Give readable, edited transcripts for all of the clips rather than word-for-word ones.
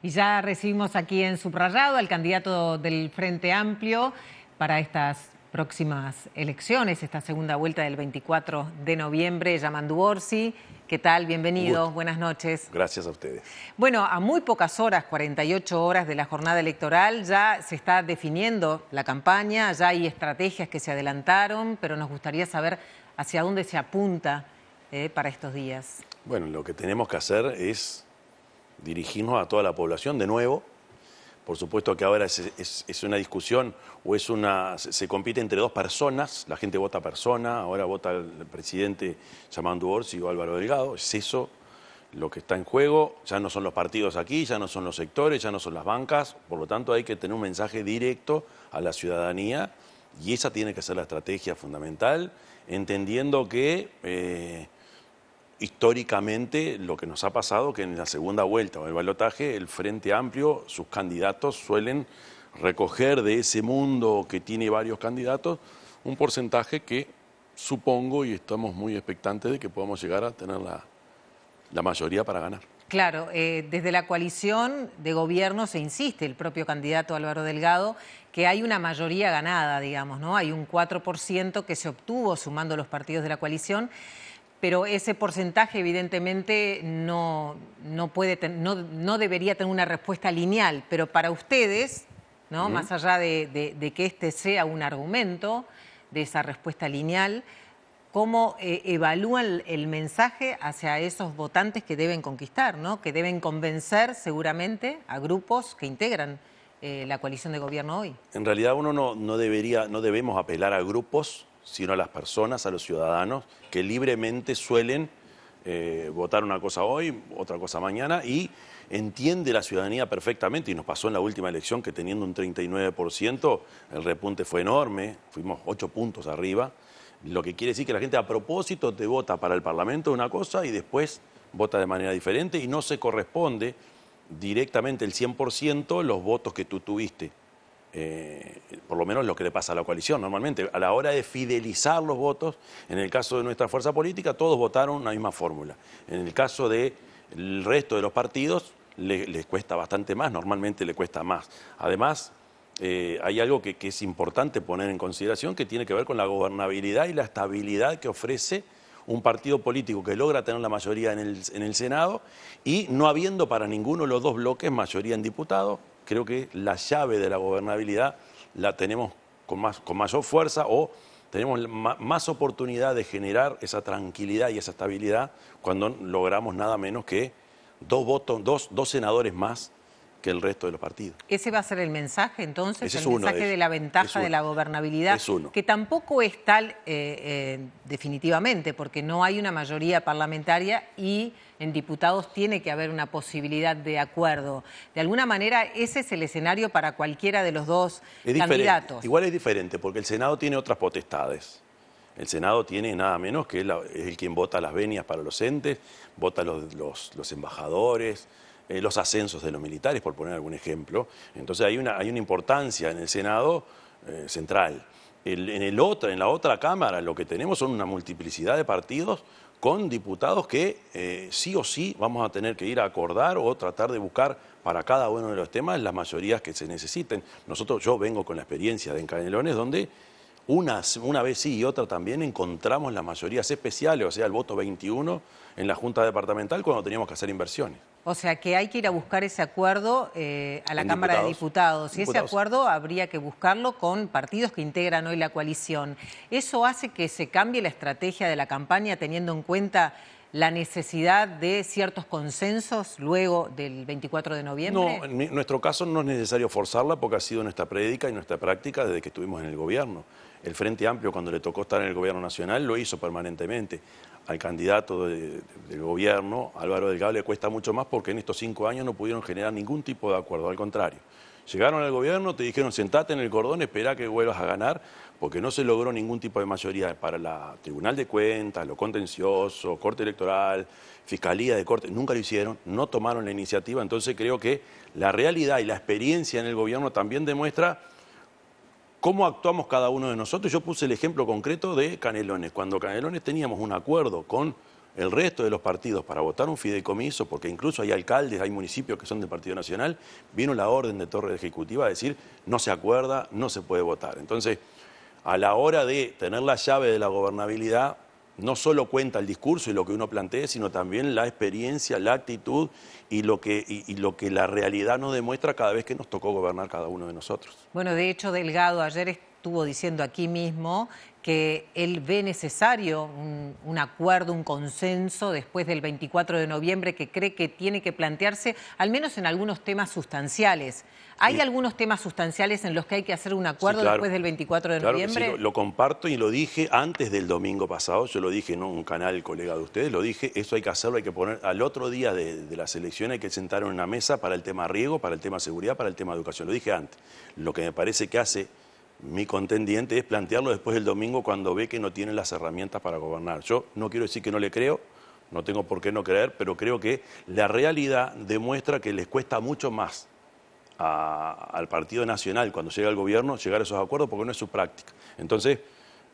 Y ya recibimos aquí en Subrayado al candidato del Frente Amplio para estas próximas elecciones, esta segunda vuelta del 24 de noviembre, Yamandu Orsi. ¿Qué tal? Bienvenido, buenas noches. Gracias a ustedes. Bueno, a muy pocas horas, 48 horas de la jornada electoral, ya se está definiendo la campaña, ya hay estrategias que se adelantaron, pero nos gustaría saber hacia dónde se apunta para estos días. Bueno, lo que tenemos que hacer es dirigirnos a toda la población de nuevo. Por supuesto que ahora es una discusión o se compite entre dos personas, la gente vota persona, ahora vota el presidente Yamandu Orsi o Álvaro Delgado, es eso lo que está en juego, ya no son los partidos aquí, ya no son los sectores, ya no son las bancas, por lo tanto hay que tener un mensaje directo a la ciudadanía y esa tiene que ser la estrategia fundamental, entendiendo que históricamente lo que nos ha pasado que en la segunda vuelta o el balotaje el Frente Amplio, sus candidatos suelen recoger de ese mundo que tiene varios candidatos un porcentaje que supongo y estamos muy expectantes de que podamos llegar a tener la mayoría para ganar. Claro, desde la coalición de gobierno se insiste, el propio candidato Álvaro Delgado, que hay una mayoría ganada, digamos, ¿no? Hay un 4% que se obtuvo sumando los partidos de la coalición. Pero ese porcentaje evidentemente no debería tener una respuesta lineal. Pero para ustedes, ¿no? Más allá de que este sea un argumento de esa respuesta lineal, ¿cómo evalúan el mensaje hacia esos votantes que deben conquistar, ¿no? Que deben convencer seguramente a grupos que integran la coalición de gobierno hoy? En realidad uno no debemos apelar a grupos, sino a las personas, a los ciudadanos, que libremente suelen votar una cosa hoy, otra cosa mañana, y entiende la ciudadanía perfectamente, y nos pasó en la última elección que teniendo un 39%, el repunte fue enorme, fuimos 8 puntos arriba, lo que quiere decir que la gente a propósito te vota para el Parlamento una cosa y después vota de manera diferente y no se corresponde directamente el 100% los votos que tú tuviste. Por lo menos lo que le pasa a la coalición. Normalmente, a la hora de fidelizar los votos, en el caso de nuestra fuerza política, todos votaron una misma fórmula. En el caso del resto de los partidos, les cuesta bastante más, normalmente le cuesta más. Además, hay algo que es importante poner en consideración, que tiene que ver con la gobernabilidad y la estabilidad que ofrece un partido político que logra tener la mayoría en el Senado y no habiendo para ninguno de los dos bloques mayoría en diputados. Creo que la llave de la gobernabilidad la tenemos con mayor fuerza o tenemos más oportunidad de generar esa tranquilidad y esa estabilidad cuando logramos nada menos que dos senadores más que el resto de los partidos. ¿Ese va a ser el mensaje entonces? Ese el mensaje de la ventaja de la gobernabilidad, que tampoco es tal definitivamente, porque no hay una mayoría parlamentaria y en diputados tiene que haber una posibilidad de acuerdo. De alguna manera ese es el escenario para cualquiera de los dos candidatos. Igual es diferente, porque el Senado tiene otras potestades. El Senado tiene nada menos que es el quien vota las venias para los entes, vota los embajadores, los ascensos de los militares, por poner algún ejemplo. Entonces hay una importancia en el Senado central. En la otra Cámara lo que tenemos son una multiplicidad de partidos con diputados que sí o sí vamos a tener que ir a acordar o tratar de buscar para cada uno de los temas las mayorías que se necesiten. Yo vengo con la experiencia de en Canelones, donde una vez sí y otra también encontramos las mayorías especiales, o sea, el voto 21 en la Junta Departamental cuando teníamos que hacer inversiones. O sea que hay que ir a buscar ese acuerdo a la Cámara de Diputados. Y ese acuerdo habría que buscarlo con partidos que integran hoy la coalición. ¿Eso hace que se cambie la estrategia de la campaña teniendo en cuenta la necesidad de ciertos consensos luego del 24 de noviembre? No, en nuestro caso no es necesario forzarla porque ha sido nuestra prédica y nuestra práctica desde que estuvimos en el gobierno. El Frente Amplio, cuando le tocó estar en el gobierno nacional, lo hizo permanentemente. Al candidato del gobierno, Álvaro Delgado, le cuesta mucho más porque en estos 5 años no pudieron generar ningún tipo de acuerdo, al contrario. Llegaron al gobierno, te dijeron sentate en el cordón, espera que vuelvas a ganar, porque no se logró ningún tipo de mayoría para la Tribunal de Cuentas, lo contencioso, Corte Electoral, Fiscalía de Corte, nunca lo hicieron, no tomaron la iniciativa, entonces creo que la realidad y la experiencia en el gobierno también demuestra cómo actuamos cada uno de nosotros. Yo puse el ejemplo concreto de Canelones. Cuando Canelones teníamos un acuerdo con el resto de los partidos para votar un fideicomiso, porque incluso hay alcaldes, hay municipios que son del Partido Nacional, vino la orden de Torre Ejecutiva a decir no se acuerda, no se puede votar. Entonces, a la hora de tener la llave de la gobernabilidad, no solo cuenta el discurso y lo que uno plantee, sino también la experiencia, la actitud y lo que la realidad nos demuestra cada vez que nos tocó gobernar cada uno de nosotros. Bueno, de hecho, Delgado ayer estuvo diciendo aquí mismo que él ve necesario un acuerdo, un consenso después del 24 de noviembre, que cree que tiene que plantearse, al menos en algunos temas sustanciales. ¿Hay algunos temas sustanciales en los que hay que hacer un acuerdo después del 24 de noviembre? Sí, lo comparto y lo dije antes del domingo pasado, yo lo dije en un canal colega de ustedes, lo dije, eso hay que hacerlo, hay que poner, al otro día de las elecciones hay que sentar en una mesa para el tema riego, para el tema seguridad, para el tema educación, lo dije antes. Lo que me parece que hace mi contendiente es plantearlo después del domingo cuando ve que no tiene las herramientas para gobernar. Yo no quiero decir que no le creo, no tengo por qué no creer, pero creo que la realidad demuestra que les cuesta mucho más al Partido Nacional cuando llega al gobierno llegar a esos acuerdos porque no es su práctica. Entonces,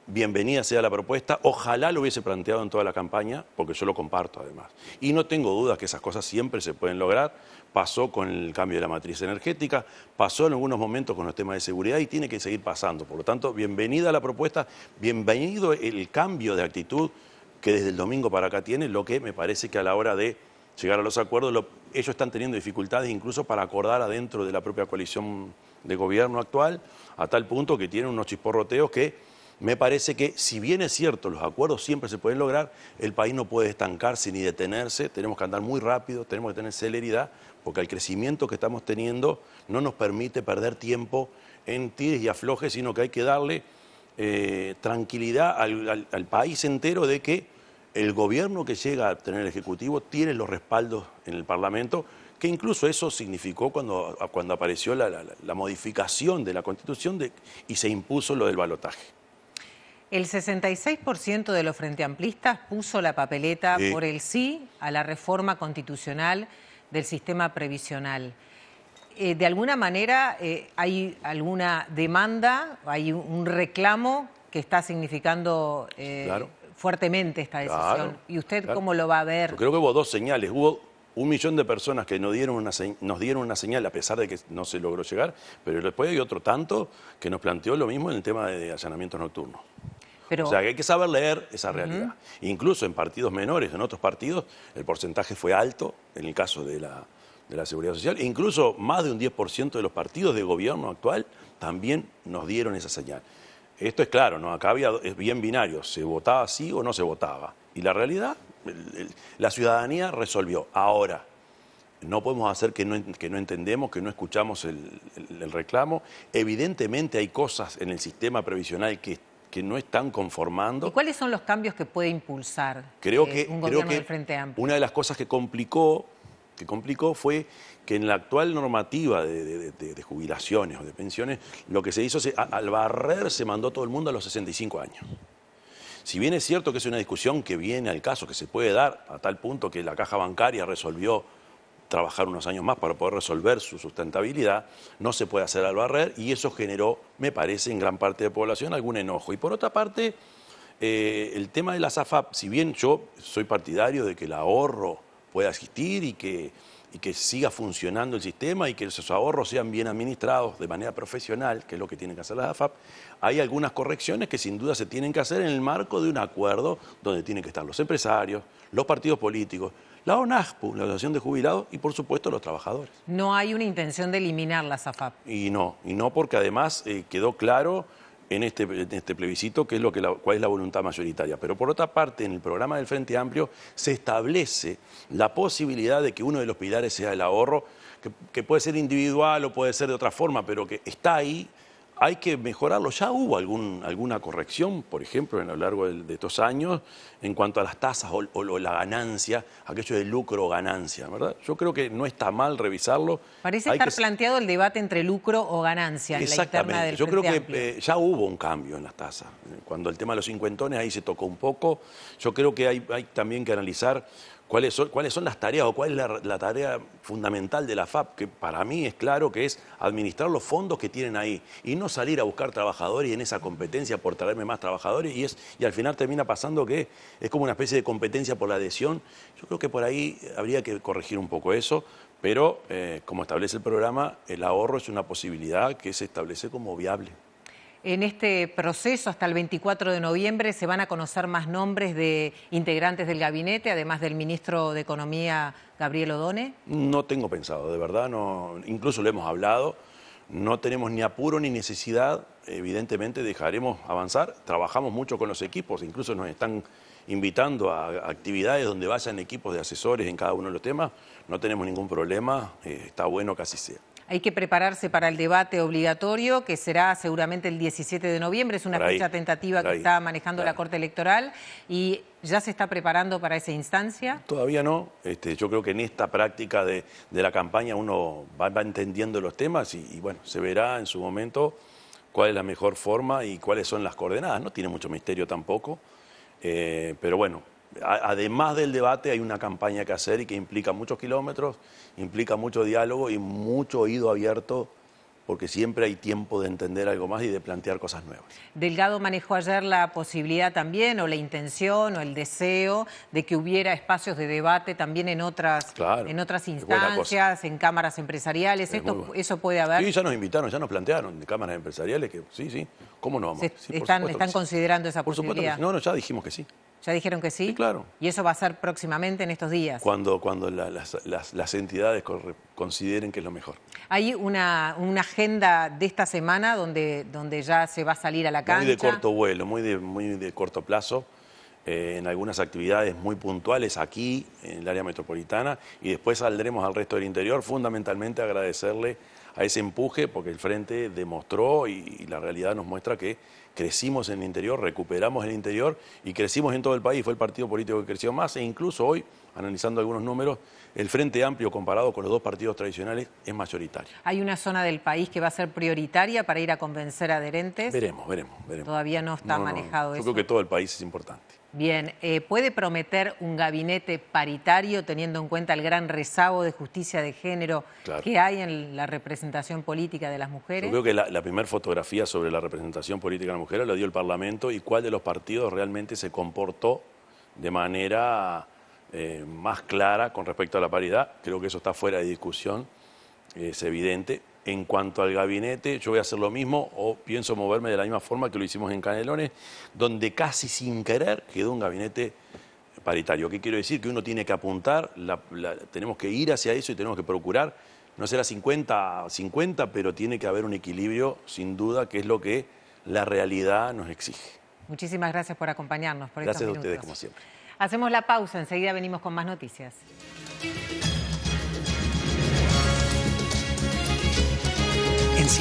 bienvenida sea la propuesta, ojalá lo hubiese planteado en toda la campaña, porque yo lo comparto además. Y no tengo dudas que esas cosas siempre se pueden lograr. Pasó con el cambio de la matriz energética, pasó en algunos momentos con los temas de seguridad y tiene que seguir pasando. Por lo tanto, bienvenida la propuesta, bienvenido el cambio de actitud que desde el domingo para acá tiene, lo que me parece que a la hora de llegar a los acuerdos, ellos están teniendo dificultades incluso para acordar adentro de la propia coalición de gobierno actual, a tal punto que tienen unos chisporroteos que me parece que, si bien es cierto, los acuerdos siempre se pueden lograr, el país no puede estancarse ni detenerse, tenemos que andar muy rápido, tenemos que tener celeridad, porque el crecimiento que estamos teniendo no nos permite perder tiempo en tires y aflojes, sino que hay que darle tranquilidad al país entero de que el gobierno que llega a tener el Ejecutivo tiene los respaldos en el Parlamento, que incluso eso significó cuando apareció la modificación de la Constitución y se impuso lo del balotaje. El 66% de los frenteamplistas puso la papeleta por el sí a la reforma constitucional del sistema previsional. De alguna manera hay alguna demanda, hay un reclamo que está significando fuertemente esta decisión. Claro, ¿Y usted cómo lo va a ver? Yo creo que hubo dos señales. Hubo 1 millón de personas que nos dieron una señal a pesar de que no se logró llegar, pero después hay otro tanto que nos planteó lo mismo en el tema de allanamientos nocturnos. O sea, que hay que saber leer esa realidad. Incluso en partidos menores, en otros partidos, el porcentaje fue alto, en el caso de la Seguridad Social. E incluso más de un 10% de los partidos de gobierno actual también nos dieron esa señal. Esto es claro, ¿no? Acá es bien binario, se votaba sí o no se votaba. Y la realidad, la ciudadanía resolvió. Ahora, no podemos hacer que no entendemos, que no escuchamos el reclamo. Evidentemente hay cosas en el sistema previsional que no están conformando. ¿Y cuáles son los cambios que puede impulsar un gobierno del Frente Amplio? Una de las cosas que complicó fue que en la actual normativa de jubilaciones o de pensiones, lo que se hizo, al barrer se mandó todo el mundo a los 65 años. Si bien es cierto que es una discusión que viene al caso, que se puede dar a tal punto que la caja bancaria resolvió trabajar unos años más para poder resolver su sustentabilidad, no se puede hacer al barrer y eso generó, me parece, en gran parte de la población algún enojo. Y por otra parte, el tema de las AFAP, si bien yo soy partidario de que el ahorro pueda existir y que siga funcionando el sistema y que esos ahorros sean bien administrados de manera profesional, que es lo que tienen que hacer las AFAP, hay algunas correcciones que sin duda se tienen que hacer en el marco de un acuerdo donde tienen que estar los empresarios, los partidos políticos, la ONAJPU, la Asociación de Jubilados, y por supuesto los trabajadores. No hay una intención de eliminar las AFAP. Y no porque además quedó claro en este plebiscito cuál es la voluntad mayoritaria. Pero por otra parte, en el programa del Frente Amplio se establece la posibilidad de que uno de los pilares sea el ahorro, que puede ser individual o puede ser de otra forma, pero que está ahí. Hay que mejorarlo. Ya hubo alguna corrección, por ejemplo, a lo largo de estos años, en cuanto a las tasas o la ganancia, aquello de lucro o ganancia, ¿verdad? Yo creo que no está mal revisarlo. Parece estar planteado el debate entre lucro o ganancia en la interna del Frente Amplio. Yo creo que ya hubo un cambio en las tasas. Cuando el tema de los cincuentones ahí se tocó un poco. Yo creo que hay también que analizar cuáles son las tareas o cuál es la tarea fundamental de la FAP, que para mí es claro que es administrar los fondos que tienen ahí y no salir a buscar trabajadores y en esa competencia por traerme más trabajadores y al final termina pasando que es como una especie de competencia por la adhesión. Yo creo que por ahí habría que corregir un poco eso, pero como establece el programa, el ahorro es una posibilidad que se establece como viable. En este proceso, hasta el 24 de noviembre, se van a conocer más nombres de integrantes del gabinete, además del ministro de Economía, Gabriel Odone. No tengo pensado, de verdad, no, incluso lo hemos hablado, no tenemos ni apuro ni necesidad, evidentemente dejaremos avanzar, trabajamos mucho con los equipos, incluso nos están invitando a actividades donde vayan equipos de asesores en cada uno de los temas, no tenemos ningún problema, está bueno que así sea. Hay que prepararse para el debate obligatorio, que será seguramente el 17 de noviembre. Es una fecha tentativa que está manejando la Corte Electoral. ¿Y ya se está preparando para esa instancia? Todavía no. Yo creo que en esta práctica de la campaña uno va entendiendo los temas y bueno, se verá en su momento cuál es la mejor forma y cuáles son las coordenadas. No tiene mucho misterio tampoco, pero bueno. Además del debate hay una campaña que hacer y que implica muchos kilómetros, implica mucho diálogo y mucho oído abierto, porque siempre hay tiempo de entender algo más y de plantear cosas nuevas. Delgado manejó ayer la posibilidad también, o la intención, o el deseo de que hubiera espacios de debate también en otras instancias, en cámaras empresariales. ¿Eso puede haber? Sí, ya nos invitaron, ya nos plantearon de cámaras empresariales que sí, ¿cómo no vamos? ¿Están considerando esa posibilidad? No, ya dijimos que sí. ¿Ya dijeron que sí? Sí, claro. ¿Y eso va a ser próximamente en estos días? Cuando las entidades consideren que es lo mejor. Hay una agenda de esta semana donde ya se va a salir a la cancha. Muy de corto vuelo, muy de corto plazo, en algunas actividades muy puntuales aquí, en el área metropolitana, y después saldremos al resto del interior, fundamentalmente agradecerle a ese empuje, porque el Frente demostró y la realidad nos muestra que crecimos en el interior, recuperamos el interior y crecimos en todo el país. Fue el partido político que creció más e incluso hoy, analizando algunos números, el Frente Amplio comparado con los dos partidos tradicionales es mayoritario. ¿Hay una zona del país que va a ser prioritaria para ir a convencer a adherentes? Veremos. Todavía no está manejado eso. Yo creo que todo el país es importante. Bien, ¿puede prometer un gabinete paritario teniendo en cuenta el gran rezago de justicia de género que hay en la representación política de las mujeres? Yo creo que la primera fotografía sobre la representación política de las mujeres la dio el Parlamento y cuál de los partidos realmente se comportó de manera más clara con respecto a la paridad. Creo que eso está fuera de discusión, es evidente. En cuanto al gabinete, yo voy a hacer lo mismo o pienso moverme de la misma forma que lo hicimos en Canelones, donde casi sin querer quedó un gabinete paritario. ¿Qué quiero decir? Que uno tiene que apuntar, tenemos que ir hacia eso y tenemos que procurar, no será 50-50, pero tiene que haber un equilibrio, sin duda, que es lo que la realidad nos exige. Muchísimas gracias por acompañarnos. Gracias a ustedes, como siempre. Hacemos la pausa, enseguida venimos con más noticias.